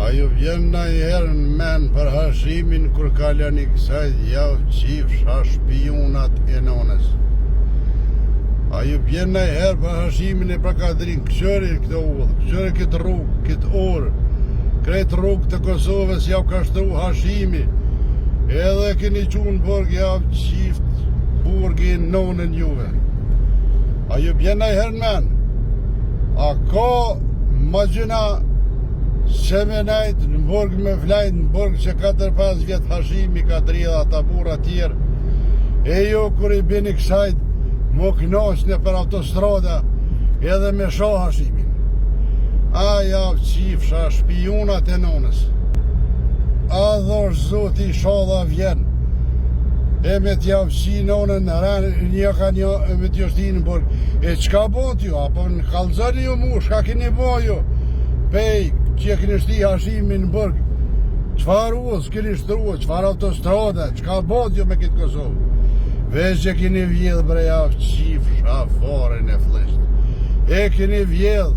A ju vjen na i herë në men për hashimin kur kalën i kësaj javë qifsha shpionat e nonës. A ju vjen na i herë për hashimin e prakadrin, këqëri këtë ullë, këqëri këtë rrugë, këtë orë, kretë rrugë të Kosovës javë ka shtru hashimi, edhe keni qunë burg javë qift burgi nonën juve. A ju vjen na i herë në men? A ka ma gjëna që me najtë në burg me vlajnë, në burg që 4-5 vjetë hashimi ka dridha ata burra tjerë, e jo kur i bini kësajt më knoqne për autostrada edhe me sho hashimin. A javë qifsha shpionat e nonës. A dhosh zoti shodha vjen, e me t'javë qi nonën në rënë, një ka një me t'joshti në burg. E qka bot ju, apo në kalzoni ju mu, shka keni bo ju, pej, që keni shti hashimin në burg, qfar uz keni shtruë, qfar autostrada, qka bot ju me këtë Kosovë. Veç që keni vjedh bre javë qifsha foren e flisht. E keni vjedh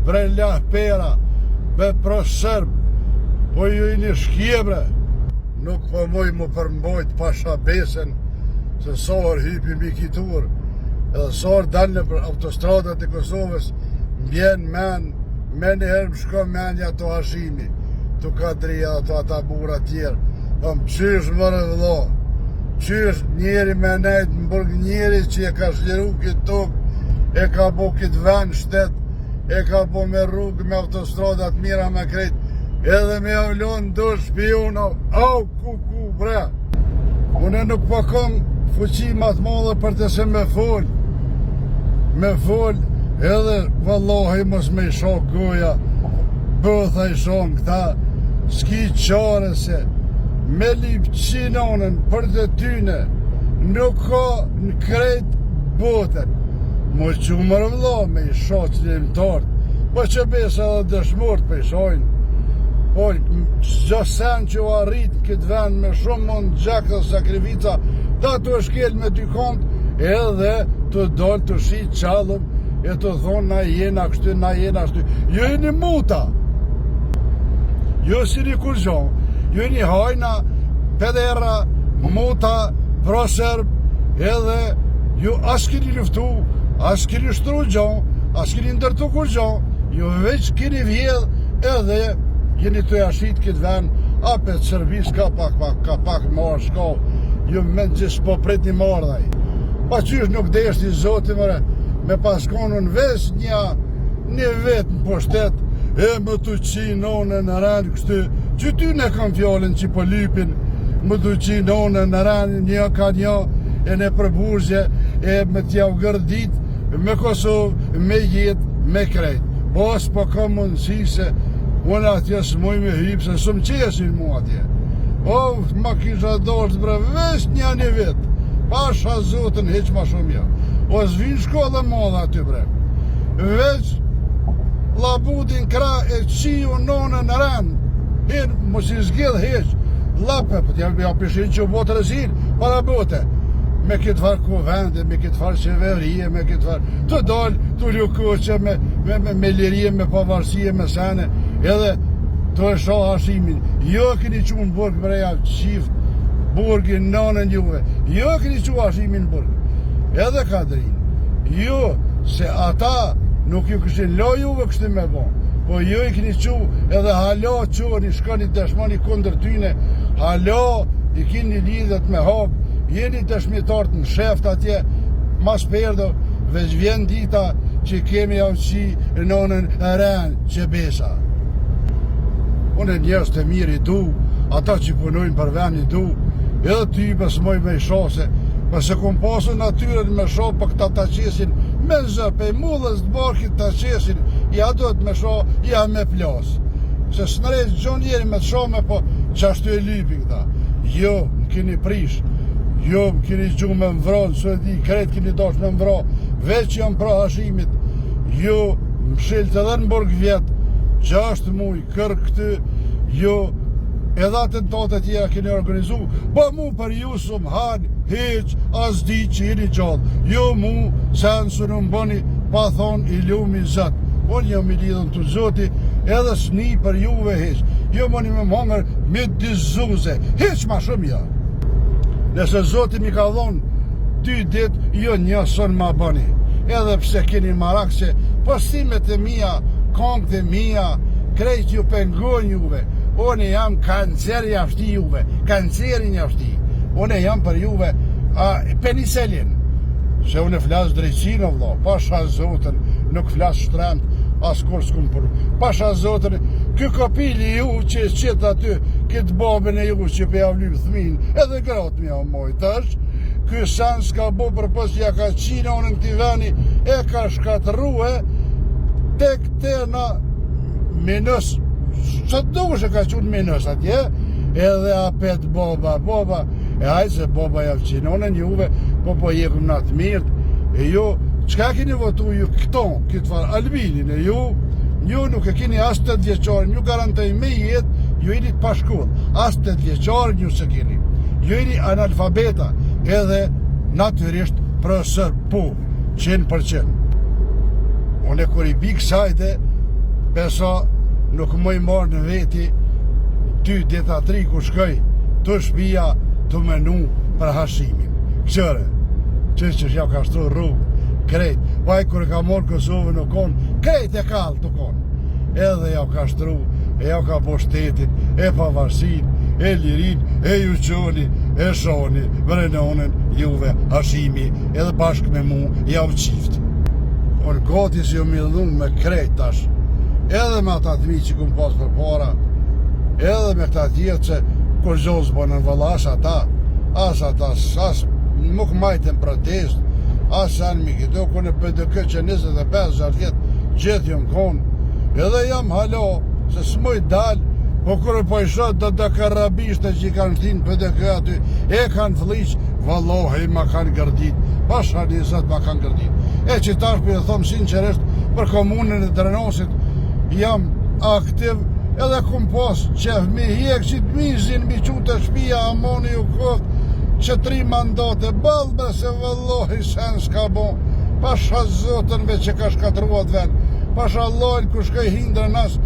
bre lah pera, be pro sërb, po ju i një shkje bre. Nuk po moj mu përmbojt pasha besen, se sor hypi mbi kitur, edhe sor dalë për autostradat e Kosovës, mbjen me njëherë më shko menja të hashimi, të kadria, të ata bura tjerë. Qysh mërë vëllo, qysh njeri me nejtë në burg, njeri që e ka shliru këtë tokë, e ka bo këtë ven shtet, e ka bo me rrugë, me autostradat mira me krejt, edhe me avlon do shpiono, au ku bre. Une nuk po kom fuqi ma të modhe për të se me fol, edhe vëllohi mos me i shok goja, bëtha i shon këta, s'ki qare se me lip qinonën për të tyne, nuk ka në krejt botën. Mo që më rëvlo me i shok që një tortë, po që besa dhe dëshmurt për i shojnë. Po, gjë sen që u arrit këtë vend me shumë mund gjak dhe sakrifica, ta të shkel me dy kont, edhe të dollë të shi qalëm, e të thonë na jena kështu, na jena kështu. Jo e një muta, jo si një kurgjon, jo e një hajna, pedera, muta, proserb, edhe ju as keni luftu, as keni shtru gjon, as keni ndërtu kurgjon, ju veç keni vjedh edhe jeni të jashit këtë ven, apet servis ka pak marrë shko, ju me në gjithë po prit një marrë dhaj. Pa qysh nuk deshti zoti mëre, me paskonën ves një vetë në poshtet, e më të qinonë në rënë kështu, që ty ne kam fjallin që po lypin, më të qinonë në rënë një ka një, e në përburgje, e me t'ja u gërdit, me Kosovë, me jetë, me krejt. Po s'po kam mundësi se, unë atje s'moj me hypë, se s'm qesin mu atje. O, ma kisha dorës bre, ves një vetë, pasha zotën heq ma shumë ja. O s'vin shkolla modha aty bre. Veç labudin kra e qiju nonën në rënë, mos i zgjedh heq, lape, për t'ja pishin që u botë rëzin, para bote. Me këtë farë kuvende, me këtë farë qeverie, me këtë farë të dollë, të lukoqe, me lirie, me pavarësie, me sene, edhe të e shoh hashimin. Jo keni qunë burg breja qift, burgin nonën juve, jo keni qunë hashimin burg. Edhe kadrin, jo, se ata nuk ju kështin lo juve kështin me bon, po jo i keni qu edhe halo qoni, shkoni dëshmoni kundër tyne, halo i kini lidhet me hap, jeni dëshmitartë në sheft atje, mas perdo, veç vjen dita që kemi avqi nonën rënë që besa. Unë njerëz të mirë i du, ata që punojnë për vend i du, edhe ty besmoj me i shose, përse kom pasu natyren me sho për këta ta qesin, me zë, pe mullës të barkit ta qesin, ja do të me sho, ja me plas. Se s'nërejt gjon jeri me të sho me po, qashtu e lypi këta. Jo, më keni prish, jo, më keni gjumë me mvro, nësë e di, kret keni dash me mvro, veç jam pra hashimit, jo, më shilt edhe në burg vjet, 6 muj, kër këtë, jo, edhe atentate tjera keni organizu, po mu për ju së më hanë, heq, as di që jeni gjallë, jo mu, sen së në mbëni, pa thonë i lumi zëtë. Unë jam i lidhën të zoti, edhe s'ni për juve heq. Jo mëni me mongër me dizuze, heq ma shumë ja. Nëse Zoti mi ka dhonë 2 dit, jo njësën ma bëni. Edhe pse keni marak që postimet e mija, kongët e mija, krejt ju pengon juve. Une jam kanceri jashti juve, kancerin jashti. Une jam për juve penicelin. Se unë flasë drejtsinë, vëllo, pasha Zotën, nuk flasë shtremt, as kur s'kum për. Pasha Zotën, kë kopili ju që qëtë aty, këtë babën e ju që pe javlu thmin, edhe gratë mja mojtash, kë sen s'ka bo për pës ja ka qina unë në këti veni, e ka shkatruhe, tek tena minus, që të duke që ka qunë minus atje, edhe apet boba, e hajtë se boba javë qinonën juve, po jekum në atë mirët, e ju, qka keni votu ju këton, këtë farë, Albinin, e ju nuk e keni as 8 vjeqarën, ju garantoj me jetë, ju jeni të pashkull, as 8 vjeqarën ju se keni, ju jeni analfabeta, edhe natyrisht profesor, po, 100%. Unë e kur i bikë sajte, besa nuk më i marë në veti, 2 dita 3 ku shkoj, të shpia të menu për hashimin. Qëre, që ja ka shtru rrugë, krejt, vaj kër ka morë Kosovë në konë, krejt e kalë të konë. Edhe ja ka shtru, e ja ka po shtetin, e pavarësin, e lirin, e juqoni, e shoni, vrenonën, juve, hashimi, edhe bashkë me mu, ja u qifti. Unë gati si ju midhun me krejt tash, edhe me ata të mi që kumë pas për para, edhe me këta tjetë që kur gjozë bënën vëlla, as ata, nuk majtën protest, as anë mi këto, kune PDK që 25 vjetë gjithë jëmë konë, edhe jam halo, se s'moj dalë, po kërë po i shot do karabishte që i kanë thinë PDK aty, e kanë fliqë, vallohi ma kanë gërdit, pasha 20 ma kanë gërdit. E që tash për e thomë sinqeresht, për komunën e Drenosit, jam aktiv, edhe kum pas qef mi hjek që të mizin, mi qute shpia, amoni u kohë, që 3 mandate, balbe se vallohi sen s'ka bon, pasha Zotën veç që ka shkatruat ven, pasha Allahin ku shkaj hindre nas,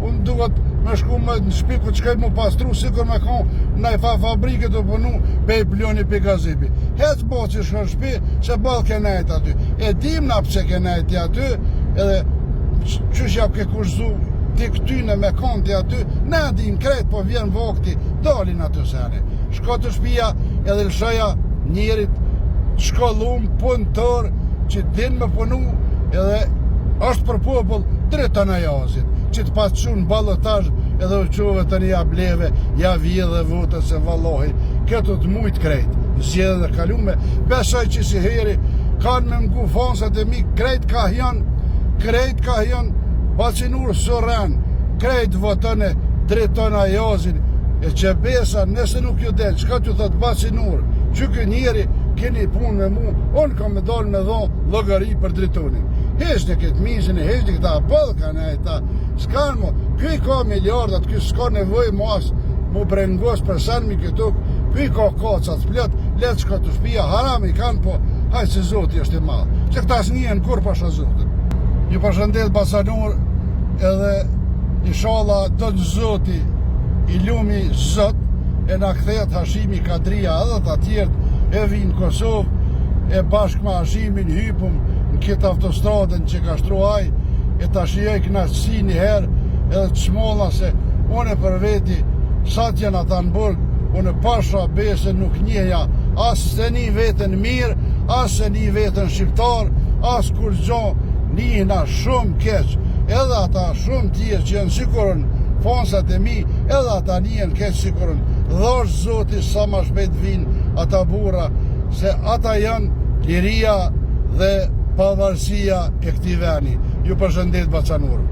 unë duhet me shku me në shpi ku shkaj mu pastru, sikur me konë në i fabrike të punu, pe i ploni pe gazipi. Hec bo që shkën shpi, se bal ke nejt aty, e dim na pëse ke nejt aty, edhe qësh ja ke kushzu, ti këtyne me konti aty, ne dim krejt, po vjen vokti, dalin aty sene. Shko të shpia edhe lëshoja njerit shkollum, punëtor, që din me punu, edhe është për popull drejtën e jazit, që të pasë qunë balotaj edhe u quve të një bleve, ja vjedhe vëtë se vallohi, këtu të mujtë krejt, zjedhe dhe kalume, besoj që si heri, kanë me mgu fonsat e mi, krejt ka hjan, Bacinur Soran, krejt votën e drejtën e jazin, e që besa nëse nuk ju del, qka t'ju thot Bacinur, që kë njeri keni punë me mu, unë kam me dalë me dhonë logari për dritonin. Heshtë këtë mizin e heshtë këta balkan e ta, s'kan mu, këj ka miliardat, këj s'ka nevoj mas, mu brengos për sanmi këtu, këj ka kacat plët, letë shka të shpia, harami kanë po, hajtë se Zoti është i madhë, që këta s'njen kur pasha Zotën. Ju përshëndet Bacanur, edhe inshallah do të Zoti, i lumi Zot, e na kthehet Hashimi Kadria edhe të tjertë, e vinë Kosovë, e bashkë me Hashimin hypum në këtë autostradën që ka shtruaj, e ta shijoj knaqësi një herë, edhe të shmolla se une për veti, sa t'jen ata në burg, une pasha bese nuk njeja, as se një vetën mirë, as se një vetën shqiptar, as kur gjo njëna shumë keq, edhe ata shumë tjerë që janë sikurën fonsat e mi, edhe ata njën keq sikurën, dhosh Zoti sa ma shpejt vinë ata burra, se ata janë liria dhe pavarësia e këtij veni. Ju përshëndet Bacanur.